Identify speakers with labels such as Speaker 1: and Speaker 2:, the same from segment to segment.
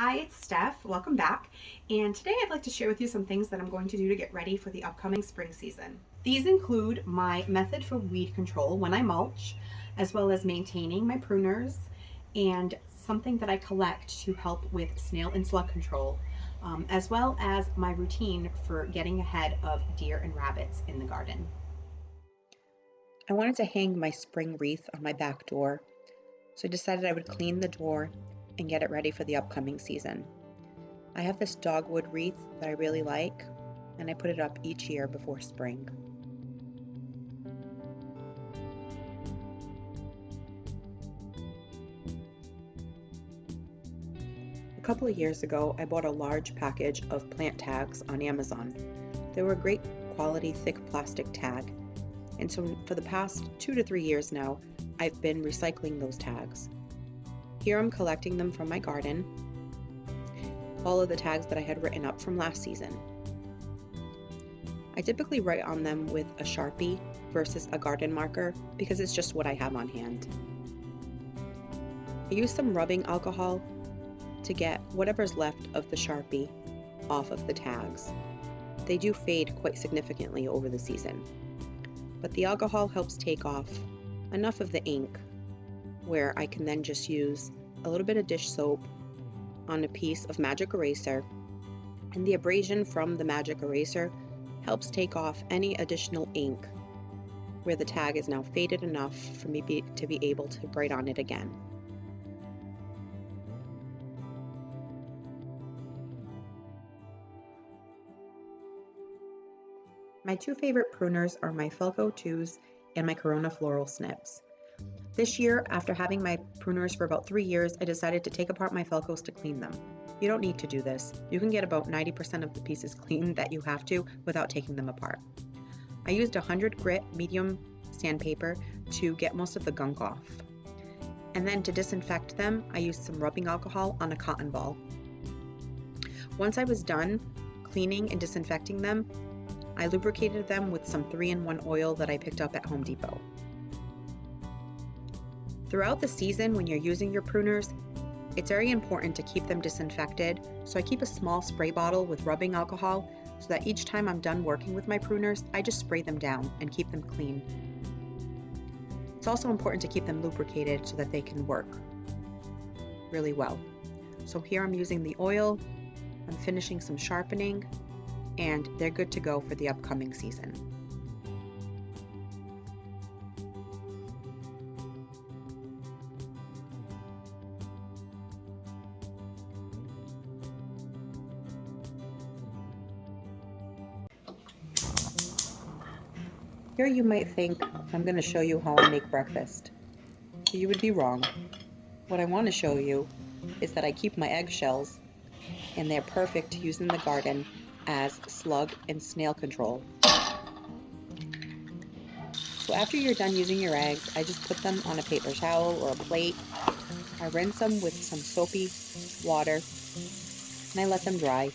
Speaker 1: Hi, it's Steph. Welcome back. And today I'd like to share with you some things that I'm going to do to get ready for the upcoming spring season. These include my method for weed control when I mulch, as well as maintaining my pruners, and something that I collect to help with snail and slug control, as well as my routine for getting ahead of deer and rabbits in the garden.
Speaker 2: I wanted to hang my spring wreath on my back door, so I decided I would clean the door and get it ready for the upcoming season. I have this dogwood wreath that I really like, and I put it up each year before spring. A couple of years ago, I bought a large package of plant tags on Amazon. They were a great quality, thick plastic tag, and so for the past 2 to 3 years now, I've been recycling those tags. Here I'm collecting them from my garden, all of the tags that I had written up from last season. I typically write on them with a Sharpie versus a garden marker because it's just what I have on hand. I use some rubbing alcohol to get whatever's left of the Sharpie off of the tags. They do fade quite significantly over the season, but the alcohol helps take off enough of the ink where I can then just use a little bit of dish soap on a piece of magic eraser, and the abrasion from the magic eraser helps take off any additional ink where the tag is now faded enough for me to be able to write on it again. My two favorite pruners are my Felco 2s and my Corona Floral Snips. This year, after having my pruners for about 3 years, I decided to take apart my Felcos to clean them. You don't need to do this. You can get about 90% of the pieces clean that you have to without taking them apart. I used 100 grit medium sandpaper to get most of the gunk off. And then to disinfect them, I used some rubbing alcohol on a cotton ball. Once I was done cleaning and disinfecting them, I lubricated them with some 3-in-1 oil that I picked up at Home Depot. Throughout the season, when you're using your pruners, it's very important to keep them disinfected, so I keep a small spray bottle with rubbing alcohol so that each time I'm done working with my pruners, I just spray them down and keep them clean. It's also important to keep them lubricated so that they can work really well. So here I'm using the oil, I'm finishing some sharpening, and they're good to go for the upcoming season. Here you might think I'm going to show you how I make breakfast. You would be wrong. What I want to show you is that I keep my eggshells, and they're perfect to use in the garden as slug and snail control. So after you're done using your eggs, I just put them on a paper towel or a plate. I rinse them with some soapy water, and I let them dry.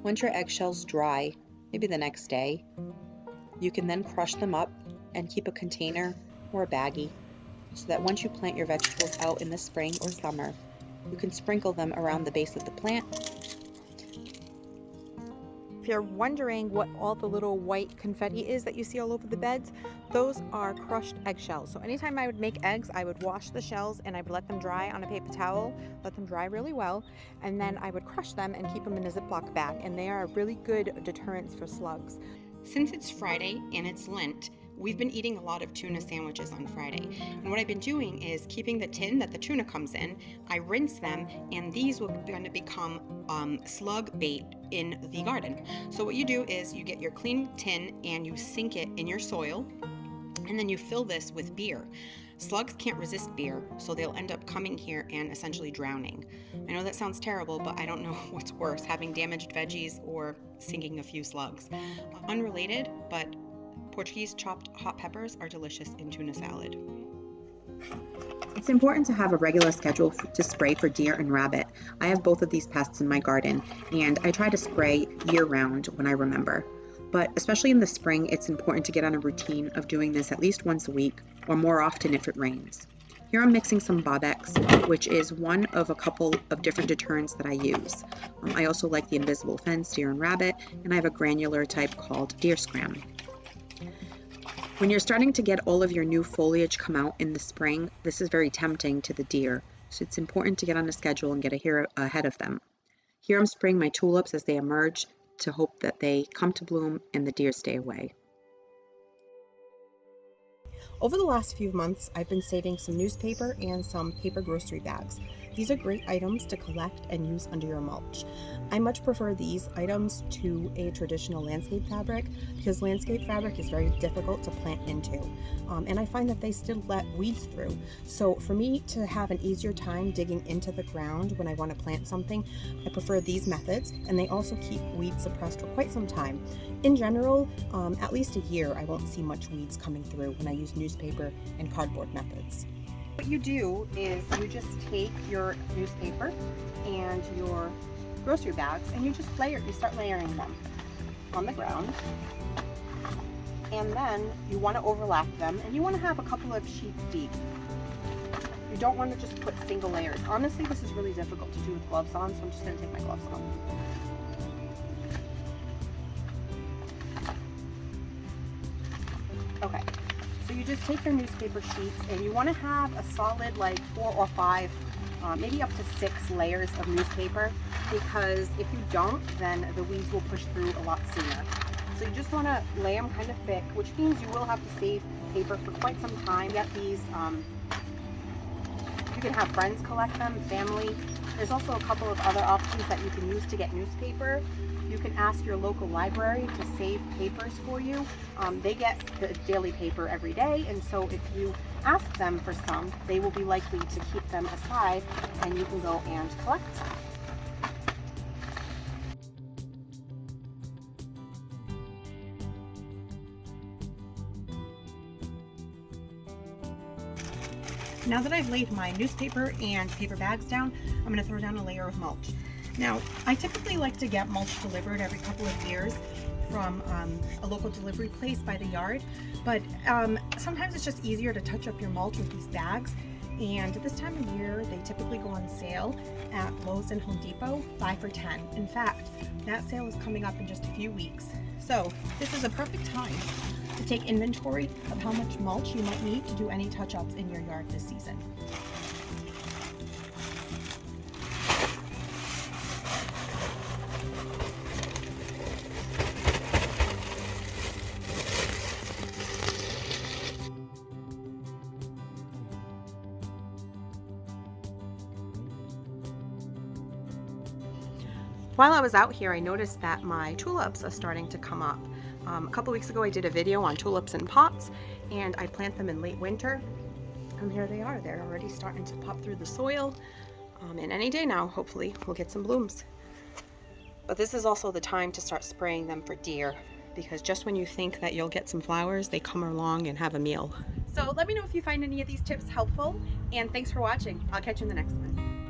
Speaker 2: Once your eggshells dry, maybe the next day, you can then crush them up and keep a container or a baggie so that once you plant your vegetables out in the spring or summer, you can sprinkle them around the base of the plant.
Speaker 3: If you're wondering what all the little white confetti is that you see all over the beds, those are crushed eggshells. So anytime I would make eggs, I would wash the shells and I would let them dry on a paper towel, let them dry really well, and then I would crush them and keep them in a Ziploc bag, and they are really good deterrents for slugs.
Speaker 1: Since it's Friday and it's Lent, we've been eating a lot of tuna sandwiches on Friday. And what I've been doing is keeping the tin that the tuna comes in, I rinse them, and these will going to become slug bait in the garden. So what you do is you get your clean tin and you sink it in your soil, and then you fill this with beer. Slugs can't resist beer, so they'll end up coming here and essentially drowning. I know that sounds terrible, but I don't know what's worse, having damaged veggies or sinking a few slugs. Unrelated, but Portuguese chopped hot peppers are delicious in tuna salad.
Speaker 2: It's important to have a regular schedule to spray for deer and rabbit. I have both of these pests in my garden, and I try to spray year-round when I remember. but especially in the spring, it's important to get on a routine of doing this at least once a week or more often if it rains. Here I'm mixing some Bobbex, which is one of a couple of different deterrents that I use. I also like the invisible fence, deer and rabbit, and I have a granular type called deer Scram. When you're starting to get all of your new foliage come out in the spring, this is very tempting to the deer, so it's important to get on a schedule and get ahead of them. Here I'm spraying my tulips as they emerge to hope that they come to bloom and the deer stay away.
Speaker 1: Over the last few months, I've been saving some newspaper and some paper grocery bags. These are great items to collect and use under your mulch. I much prefer these items to a traditional landscape fabric because landscape fabric is very difficult to plant into. And I find that they still let weeds through. So for me to have an easier time digging into the ground when I want to plant something, I prefer these methods, and they also keep weeds suppressed for quite some time. In general, at least a year, I won't see much weeds coming through when I use newspaper and cardboard methods. What you do is you just take your newspaper and your grocery bags and you start layering them on the ground. And then you want to overlap them, and you want to have a couple of sheets deep. You don't want to just put single layers. Honestly, this is really difficult to do with gloves on, so I'm just going to take my gloves off. Okay, so you just take your newspaper sheets and you want to have a solid like 4 or 5, maybe up to 6 layers of newspaper, because if you don't, then the weeds will push through a lot sooner. So you just want to lay them kind of thick, which means you will have to save paper for quite some time. Get these, you can have friends collect them, family. There's also a couple of other options that you can use to get newspaper. You can ask your local library to save papers for you. They get the daily paper every day, and so if you ask them for some, they will be likely to keep them aside, and you can go and collect some. Now that I've laid my newspaper and paper bags down, I'm going to throw down a layer of mulch. Now, I typically like to get mulch delivered every couple of years from a local delivery place by the yard, but sometimes it's just easier to touch up your mulch with these bags. And this time of year, they typically go on sale at Lowe's and Home Depot, 5 for $10. In fact, that sale is coming up in just a few weeks. So this is a perfect time to take inventory of how much mulch you might need to do any touch-ups in your yard this season. While I was out here, I noticed that my tulips are starting to come up. A couple weeks ago I did a video on tulips in pots, and I plant them in late winter, and here they are. They're already starting to pop through the soil, and any day now hopefully we'll get some blooms. But this is also the time to start spraying them for deer, because just when you think that you'll get some flowers, they come along and have a meal. So let me know if you find any of these tips helpful, and thanks for watching. I'll catch you in the next one.